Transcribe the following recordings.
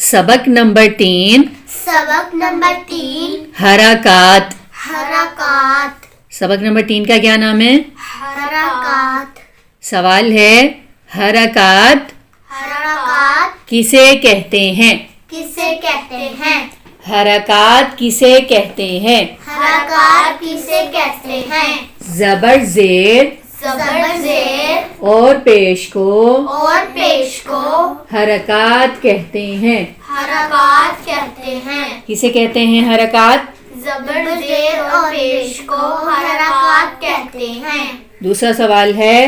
سبق نمبر 3 سبق نمبر 3 حرکات. حرکات. سبق نمبر 3 کا کیا نام ہے؟ حرکات. سوال ہے حرکات حرکات کسے کہتے ہیں؟ کسے کہتے ہیں؟ حرکات کسے کہتے ہیں؟ حرکات کسے کہتے ہیں؟ زبر زیر زبر زیر اور پیش کو اور پیش کو حرکات کہتے ہیں. حرکات کہتے ہیں. کسے کہتے ہیں حرکات؟ زبر زیر اور پیش کو حرکات کہتے ہیں. دوسرا سوال ہے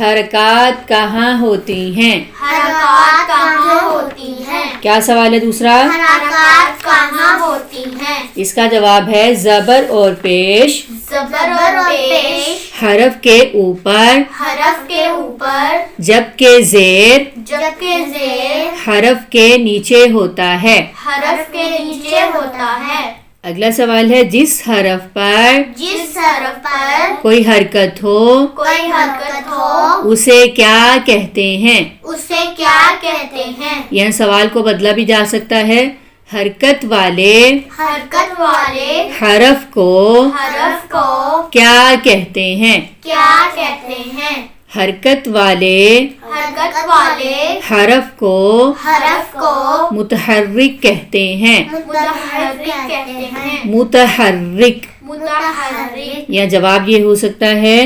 حرکات کہاں ہوتی ہیں؟ حرکات کہاں ہوتی ہیں؟ کیا سوال ہے دوسرا؟ حرکات کہاں ہوتی ہیں؟ اس کا جواب ہے زبر اور پیش زبر اور پیش حرف کے اوپر حرف کے اوپر جبکہ زیر جبکہ زیر حرف کے نیچے ہوتا ہے. حرف کے نیچے ہوتا ہے. اگلا سوال ہے جس حرف پر جس حرف پر کوئی حرکت ہو کوئی حرکت ہو اسے کیا کہتے ہیں؟ اسے کیا کہتے ہیں؟ یہاں سوال کو بدلا بھی جا سکتا ہے. حرکت والے حرکت والے حرف کو حرف کو کیا کہتے ہیں؟ کیا کہتے ہیں؟ حرکت والے حرکت والے حرف کو حرف کو متحرک کہتے ہیں. متحرک کہتے ہیں. متحرک. متحرک. یا جواب یہ ہو سکتا ہے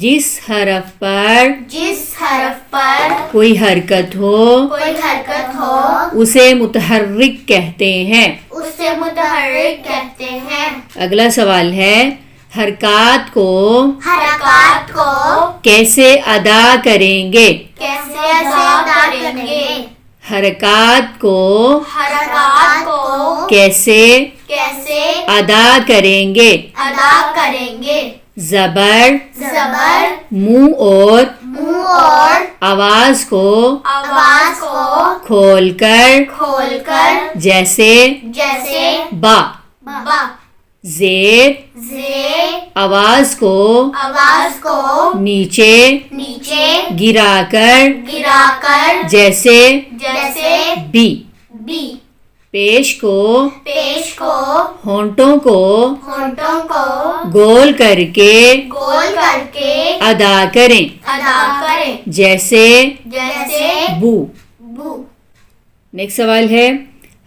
جس حرف پر جس حرف پر کوئی حرکت ہو کوئی حرکت ہو اسے متحرک کہتے ہیں. اسے متحرک کہتے ہیں. اگلا سوال ہے حرکات کو حرکات کو کیسے ادا کریں گے؟ کیسے ادا کریں گے؟ حرکات کو حرکات کو کیسے کیسے ادا کریں گے؟ ادا کریں گے؟ زبر زبر منہ اور منہ اور آواز کو آواز کو کھول کر کھول کر جیسے جیسے با. با. زیر زیر آواز کو آواز کو نیچے نیچے گرا کر گرا کر جیسے جیسے بی. بی. پیش کو پیش کو ہونٹوں کو ہونٹوں کو گول کر کے گول کر کے ادا کریں ادا کریں جیسے جیسے بو. بو. نیکسٹ سوال ہے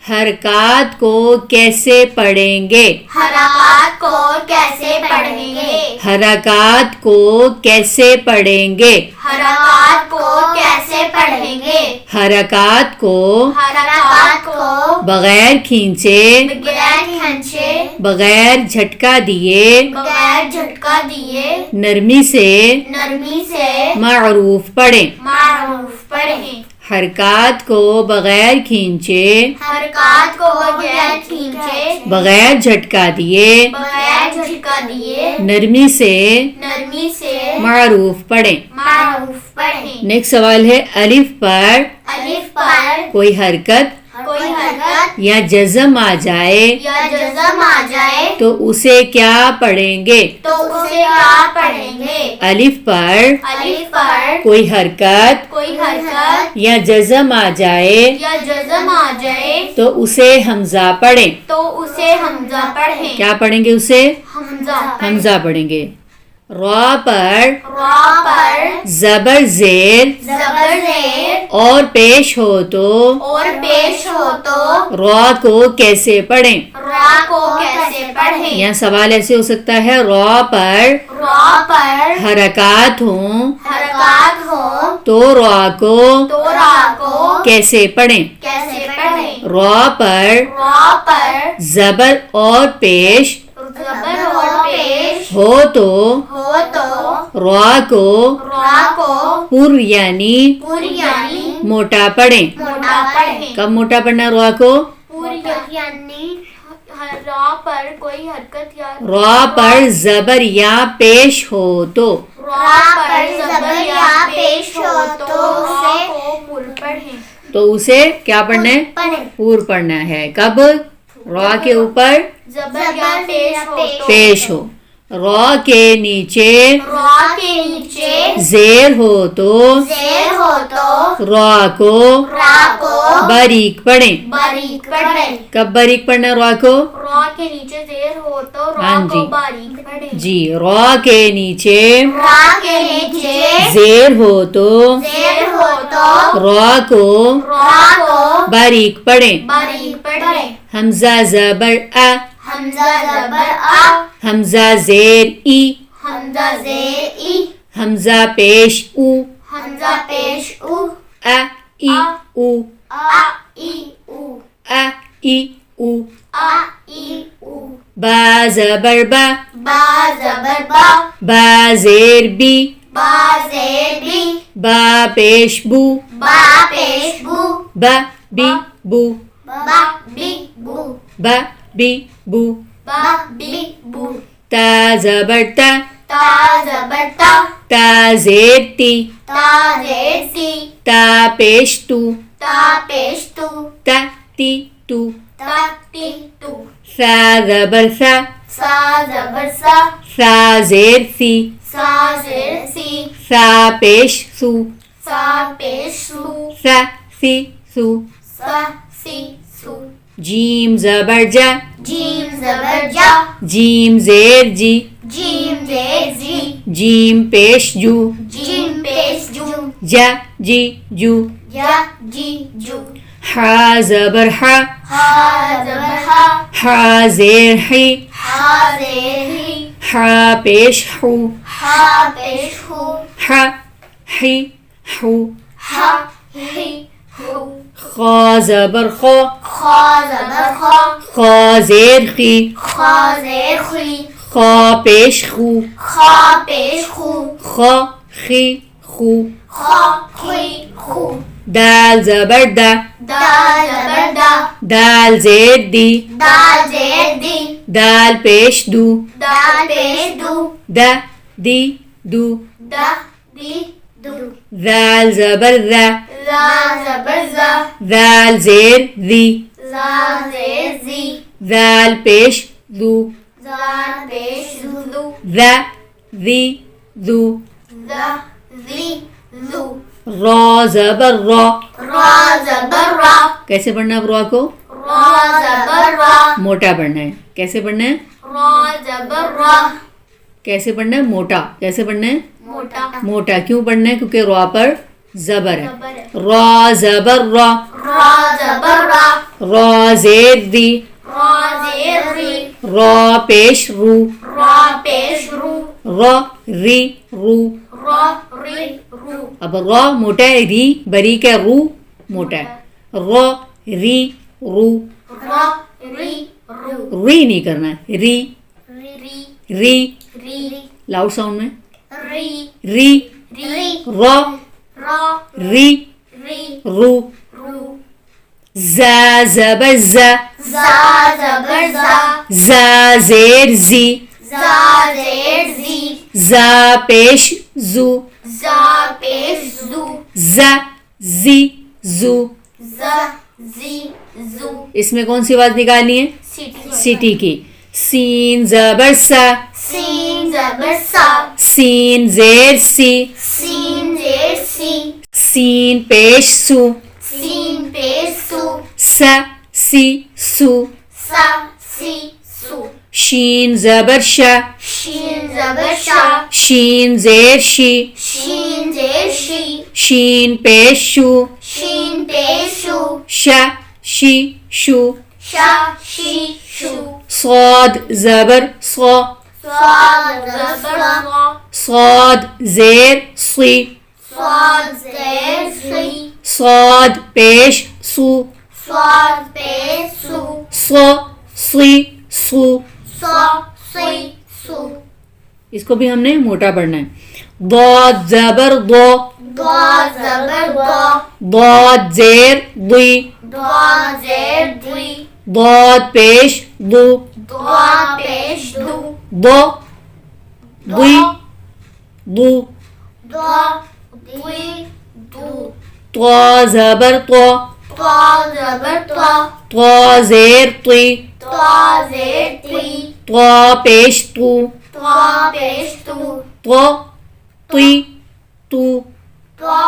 حرکات کو کیسے پڑھیں گے؟ حرکات کو کیسے پڑھیں گے؟ حرکات کو کیسے پڑھیں گے؟ حرکات کو کیسے پڑھیں گے؟ حرکات کو حرکات کو بغیر کھینچے بغیر کھنچے بغیر جھٹکا دیے بغیر جھٹکا دیے نرمی سے نرمی سے معروف پڑھیں. معروف پڑھیں. حرکات کو بغیر کھینچے حرکات کو بغیر کھینچے بغیر جھٹکا دیے بغیر جھٹکا دیے نرمی سے نرمی سے معروف پڑھیں. معروف پڑھیں. نیکسٹ سوال ہے الف پر الف پر کوئی حرکت کوئی حرکت یا جزم آ جائے یا جزم آ جائے تو اسے کیا پڑھیں گے؟ تو اسے کیا پڑھیں گے؟ الف پر الف پر کوئی حرکت کوئی حرکت یا جزم آ جائے یا جزم آ جائے تو اسے حمزہ پڑھیں. تو اسے حمزہ پڑھیں. کیا پڑھیں گے اسے؟ حمزہ. حمزہ پڑھیں گے. را پر را پر زبر زیر زبر زیر اور پیش ہو تو اور پیش ہو تو را کو کیسے پڑھیں؟ را کو کیسے پڑھیں؟ یہاں سوال ایسے ہو سکتا ہے را پر را پر حرکات ہوں حرکات ہو تو را کو تو را کو کیسے پڑھیں؟ کیسے پڑھیں؟ را پر را پر زبر اور پیش زبر اور پیش ہو تو را کو را کو پر یعنی پور یعنی موٹا پڑھیں. موٹا پڑھیں. کب موٹا پڑھنا را کو؟ پور یعنی را پر کوئی حرکت یا را پر زبر یا پیش ہو تو را پر زبر یا پیش ہو تو اسے پور پڑھیں. تو اسے کیا پڑھنا ہے؟ پور پڑھنا ہے. کب؟ را کے اوپر زبر یا پیش ہو تو پیش ہو. را کے نیچے را کے نیچے زیر ہو تو زیر ہو تو را کو را کو باریک پڑھیں. باریک پڑھیں. کب باریک پڑھنا را کو؟ را کے نیچے زیر ہو تو را ہاں کو جی. باریک پڑھیں. جی. را کے نیچے را کے نیچے زیر ہو تو زیر ہو تو را کو را کو باریک پڑھیں. باریک پڑھیں. حمزہ زبر ا، حمزہ زبر آ، حمزہ زیر ای، حمزہ زیر ای، حمزہ پیش او، حمزہ پیش او، ا ای او، آ ای او، ا ای او. آ ای او. با زبر با، با زبر با، با زیر بی، با زیر بی، با پیش بو، با پیش بو، با بی بو، با بی بو، با بی بو. با بی بو. تا زبر تا، تا زبر تا، تا زیر تی، تا زیر تی، تا پیش تو، تا پیش تو، تا تی تو. تا تی تو. ثا زبر ثا، سا زبر سا، ثا زیر سی، سا زیر سی، ثا پیش سو، سا پیش سو، ثا سی سو. سا سی سو. جیم زبر جا، جیم زبر جا، جیم زیر جی، جیم زیر جی، جیم پیش جو، جیم پیش جو، جا جی جو. جا جی جو. حا زبر حا، ہا زبر ہا، حا زیر حی، ہا زیر ہی، حا پیش حو، ہا پیش ہو، حا حی حو. ہا ہی ہو. خا زبر خا، خا زبر خا، خا زیر خی، خا زیر خی، خا پیش خو، خا پیش خو، خا خی خو. خا خی خو. دال زبر دا، دال زبر دا، دال زیر دی، دال زیر دی، دال پیش دو، دال پیش دو، دا دی دو. دا دی دو. ذال زبر ذا، زال زبر زا، ذال زیر ذی، زال زیر زی، ذال پیش ذو، زال پیش زو، ذا ذی ذو. دا زی زو. را زبر را، را زبر را، کیسے پڑھنا ہے اب را کو؟ را زبر را، موٹا پڑھنا ہے. کیسے پڑھنا ہے؟ را زبر را. کیسے پڑھنا ہے؟ موٹا. کیسے پڑھنا ہے؟ موٹا. موٹا کیوں پڑھنا ہے؟ کیونکہ را پر زبر ہے. زبر ہے. را زبر را، را زبر را، را زیر دی، را زیر ری، را پیش رو، را پیش رو، را ری رو. را ری رو. اب را موٹا ہے، ری بریک ہے، رو موٹا ہے. را ری رو. را ری رو. ری نہیں کرنا ہے، ری ری ری. ری لاؤڈ ساؤنڈ میں. ری ری ری را را ری ری رو. رو. زا زبر زا، زا زبر زا، زا زیر زی، زا زیر زی، زا پیش زو، زا پیش زو، زا زی زو. زا زی زو. اس میں کون سی آواز نکالنی ہے؟ سیٹی. سیٹی کی. سین زبر سا، سین زبر سا، سین زیر سی، سین زیر سی، سین پیش سو، سین پیش سو، سا سی سو. سا سی سو. شین زبر شا، شین زبر شا، شین زیر شی، شین زیر شی، شین پیش شو، شین پیش شو، شا شی شو. شا شی شو. صاد زبر صا، صاد زبر صا، صاد زیر سی، صاد زیر سی، صاد پیش سو، صاد پیش سو، صا سی سو. صا سی سو. اس کو بھی ہم نے موٹا پڑھنا ہے. ضاد زبر ضا، ضاد زبر ضا، ضاد زیر ضی، ضاد زیر ضی، ضاد پیش ضو، ضاد پیش دو، ضا ضی ضو. ضا ضی دو. طا زبر طا، طا زبر طا، طا زیر طی، طا زیر طی، طا پیش طو، وا پیش تو طو طی تو طا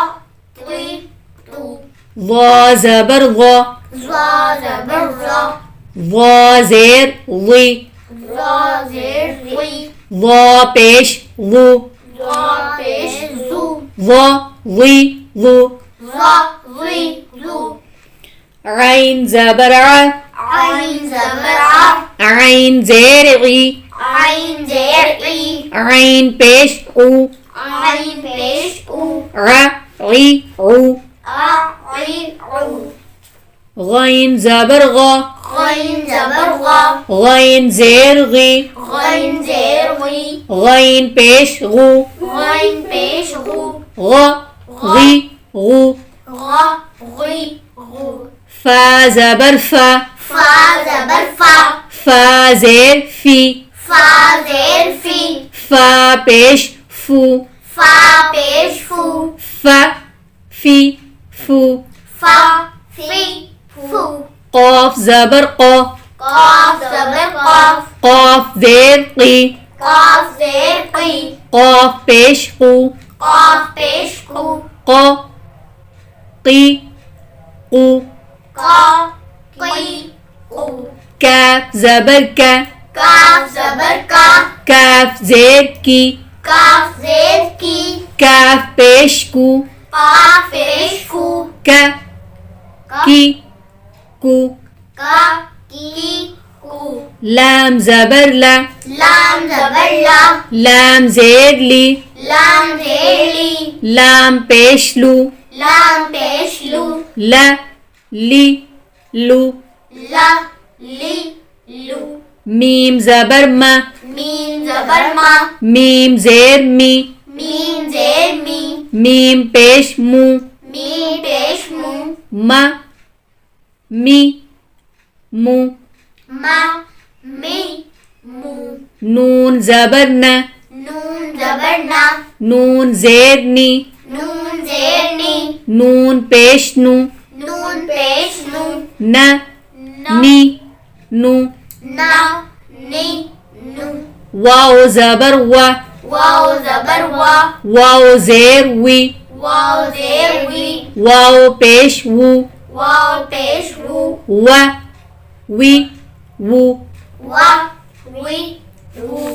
تی تو ظا زبر ظا زا زبر زا ظا زیر ظی زا زیر زی ظا پیش ظو زا پیش زو ظا ظی ظو زا زی زو عین زبر ع عین زبر ع عین زیر عی عین زیر ای عین پیش او عین پیش او ع عی عو عین عو غین زبر غا غین زبر غا غین زیر غی غین زیر غی غین پیش غو غین پیش غو غ غی غو غا غی غو فا زبر فا فا زبر فا فا زیر فی فا زیر فی فا پیش فو فا پیش فو ف فی فو فا فی فو قاف زبر قا قاف زبر قاف قاف زیر قی قاف زیر قی قاف پیش قو قاف پیش قو قا قی قو قا قی قو کاف زبر کا کاف زبر کا کاف زیر کی کاف زیر کی کاف پیش کو قاف پیش کو کا کی کو کا کی کو لام زبر لا لام زبر لا لام زیر لی لام زیر لی لام پیش لو لام پیش لو لا لی لو لا لی لو میم زبر ما میم زبر ما میم زیر می میم زیر می میم پیش مو میم پیش مو ما می مو ما می مو نون زبر نا نون زبر نا نون زیر نی نون زیر نی نون پیش نو نون پیش نو نا نی نو نا نی نو واو زبر وا واو زبر وا واو زیر وی واو زیر وی واو پیش وو واو پیش وو وا وی وو وا وی وو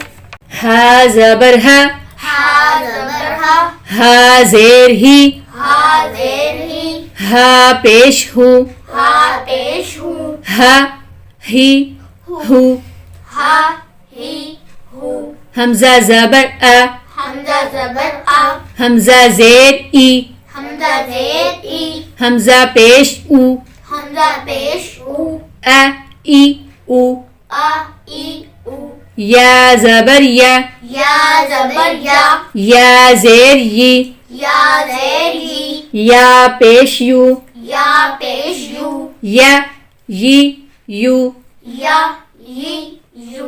ہا زبر ہا ہا زبر ہا ہا زیر ہی ہا زیر ہی ہا پیش ہو ہا پیش ہو ہا ہی ہو ہا ہی ہو حمزہ زبر ا حمزہ زبر آ حمزہ زیر ای حمزہ زیر ای حمزہ پیش او حمزہ پیش او ا ای او آ ای او یا زبر یا یا زبر یا یا زیر ی یا زیر ی یا پیش یو یا پیش یو یا ی یو یا ی یو